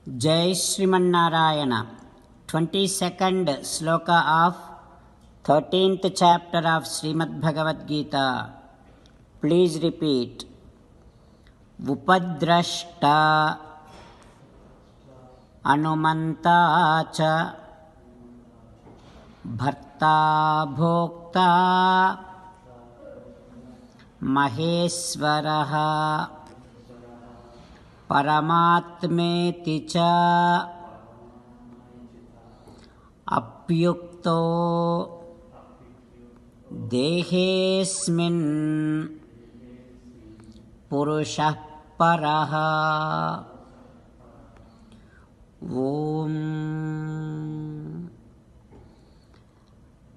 Jai Srimanarayana. 22nd sloka of 13th chapter of Srimad Bhagavad Gita. Please repeat. Upadrashta Anumanta cha Bharta Bhokta Maheswaraha Paramatmeti cha Apyukto Dehesmin Purushah Paraha. Om.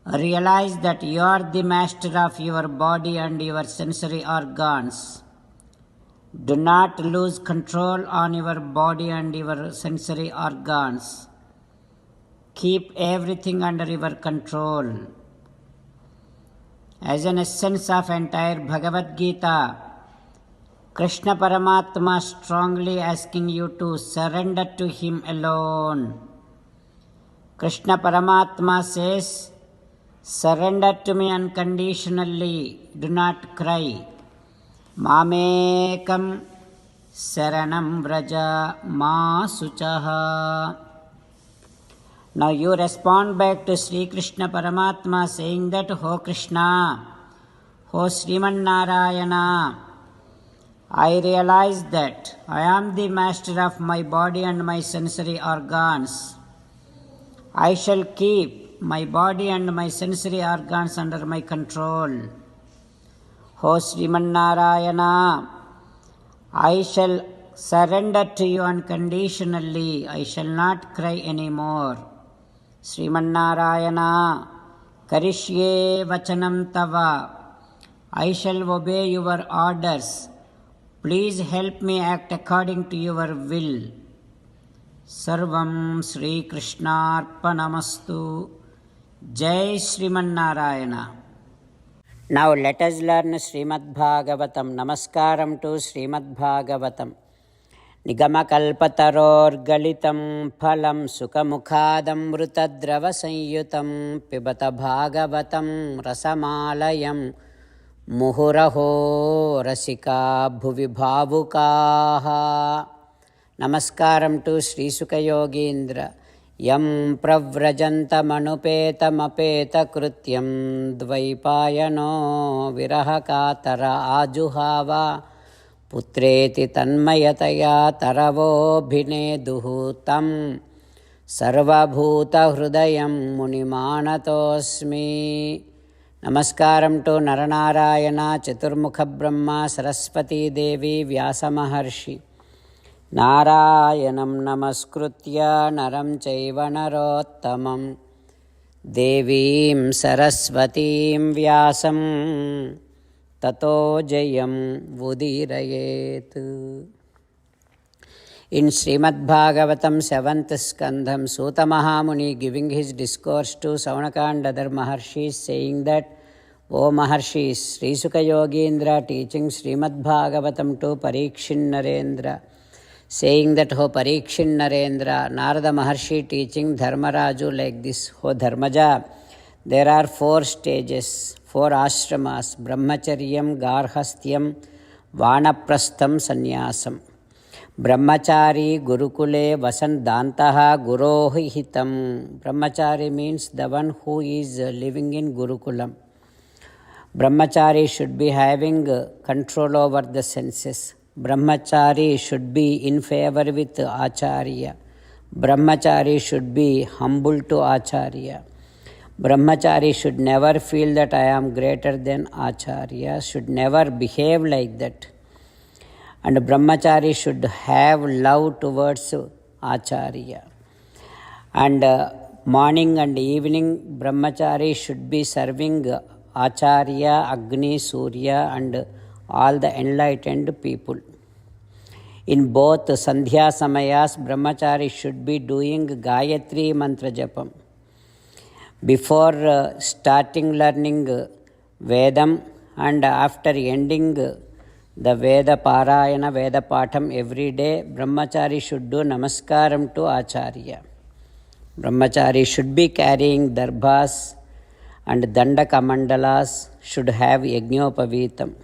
Realize that you are the master of your body and your sensory organs. Do not lose control on your body and your sensory organs. Keep everything under your control. As an essence of entire Bhagavad Gita, Krishna Paramatma strongly asking you to surrender to Him alone. Krishna Paramatma says, surrender to me unconditionally, do not cry. Mamekam saranam vraja ma suchaha. Now you respond back to Sri Krishna Paramatma saying that, Ho Krishna, Ho Sriman Narayana, I realize that I am the master of my body and my sensory organs. I shall keep my body and my sensory organs under my control. O Sriman Narayana, I shall surrender to you unconditionally. I shall not cry anymore. Sriman Narayana, Karishye Vachanam Tava, I shall obey your orders. Please help me act according to your will. Sarvam Sri Krishnarpanamastu. Jai Sriman Narayana. Now let us learn Srimad Bhagavatam. Namaskaram to Srimad Bhagavatam. Nigamakalpatarorgalitam phalam sukamukhadamrutadrava sanyutam pibata bhagavatam rasamalayam muhuraho rasika bhuvi bhavukaha. Namaskaram to Sri Sukha Yogindra. Yam pravrajantamapeta krutyam dvaipayano virahakatara ajuhava putreti tanmayataya taravo bhineduhu tam sarvabhuta hrudayam munimanatosmi. Namaskaram to Naranarayana, Chaturmukha Brahma, Saraswati Devi, Vyasa Maharshi. Narayanam namaskritya naram chaiva narottamam devim saraswatim vyasam tato jayam vudirayet. In Srimad Bhagavatam 7th Skandham, Suta Mahamuni giving his discourse to Saunaka and other Maharshis saying that, O Maharshis, Sri Sukha Yogindra teaching Srimad Bhagavatam to Parikshin Narendra, saying that, O Parikshin Narendra, Narada Maharshi teaching Dharmaraju like this, O Dharmaja, there are 4 stages, 4 ashramas, Brahmacharyam, Garhastyam, Vanaprastham, Sannyasam. Brahmachari Gurukule Vasandantaha Gurohi Hitam. Brahmachari means the one who is living in Gurukulam. Brahmachari should be having control over the senses. Brahmachari should be in favor with Acharya. Brahmachari should be humble to Acharya. Brahmachari should never feel that I am greater than Acharya, should never behave like that. And Brahmachari should have love towards Acharya. And morning and evening, Brahmachari should be serving Acharya, Agni, Surya and all the enlightened people. In both Sandhya Samayas, Brahmachari should be doing Gayatri Mantra Japam. Before starting learning Vedam and after ending the Veda Parayana, Veda Patham every day, Brahmachari should do Namaskaram to Acharya. Brahmachari should be carrying darbhas and Dandaka Mandalas, should have Yajnopavitam.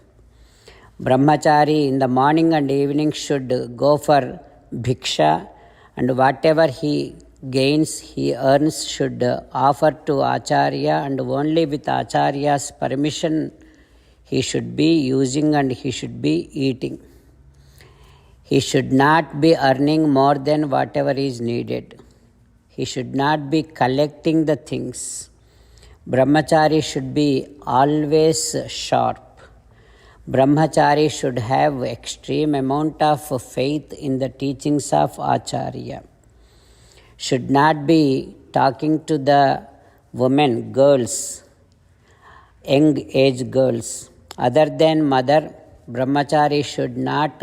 Brahmachari in the morning and evening should go for bhiksha, and whatever he gains, he earns, should offer to Acharya, and only with Acharya's permission he should be using and he should be eating. He should not be earning more than whatever is needed. He should not be collecting the things. Brahmachari should be always sharp. Brahmachari should have extreme amount of faith in the teachings of Acharya. Should not be talking to the women, girls, young age girls. Other than mother, Brahmachari should not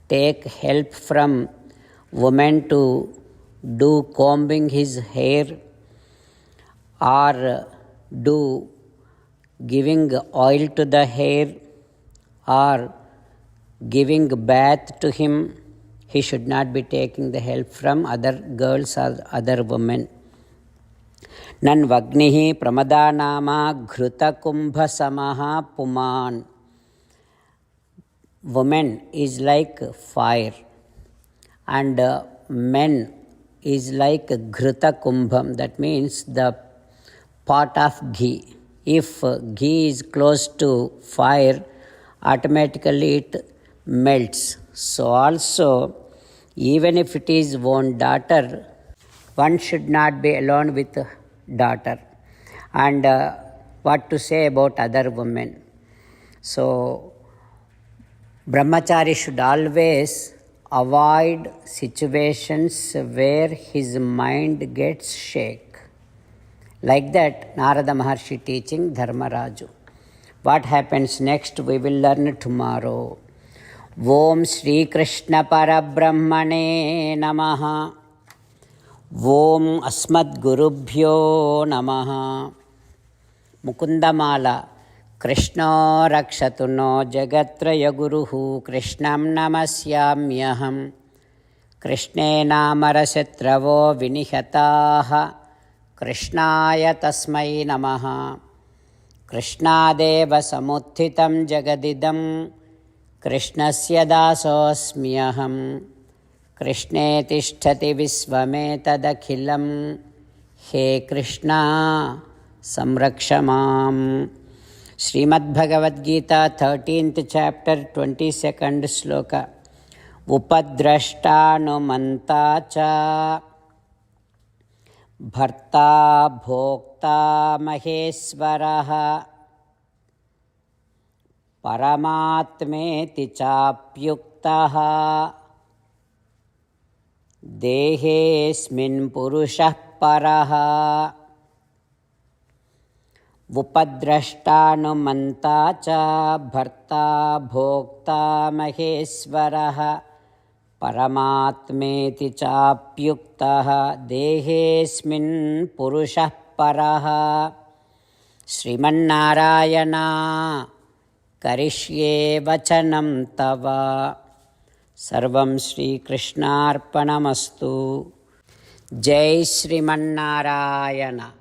take help from women to do combing his hair or do giving oil to the hair or giving bath to him. He should not be taking the help from other girls or other women. Nan vagnihi pramadanama ghruta kumbha samaha puman. Woman is like fire and men is like ghruta kumbham. That means the pot of ghee. If ghee is close to fire, automatically it melts. So also, even if it is one daughter, one should not be alone with daughter. And what to say about other women? So, Brahmachari should always avoid situations where his mind gets shake. Like that, Narada Maharshi teaching Dharmaraju. What happens next, we will learn tomorrow. Om Shri Krishna Parabrahmane Namaha. Om Asmad Gurubhyo Namaha. Mukundamala. Krishna Rakshatu no Jagatraya Guruhu Krishnam Namasyamyaham. Krishne Namarashatravo Vinihataha. Krishnaya Tasmai Namaha. Krishnadeva Samuthitam Jagadidam. Krishnasya Dasosmyaham. Krishne Tishtati Visvametadakhilam. He Krishna Samrakshamam. Srimad Bhagavad Gita, 13th chapter, 22nd sloka. Upadrashta manta cha bharta bhokta maheswaraha paramatmeti chapyuktaha dehesmin purushah paraha. Upadrashta cha bharta bhokta maheswaraha paramatmeti chapyuktaha dehesmin purushah paraha. Srimannarayana karishye vachanam tava. Sarvam Shri Krishnarpanamastu. Jai Srimannarayana.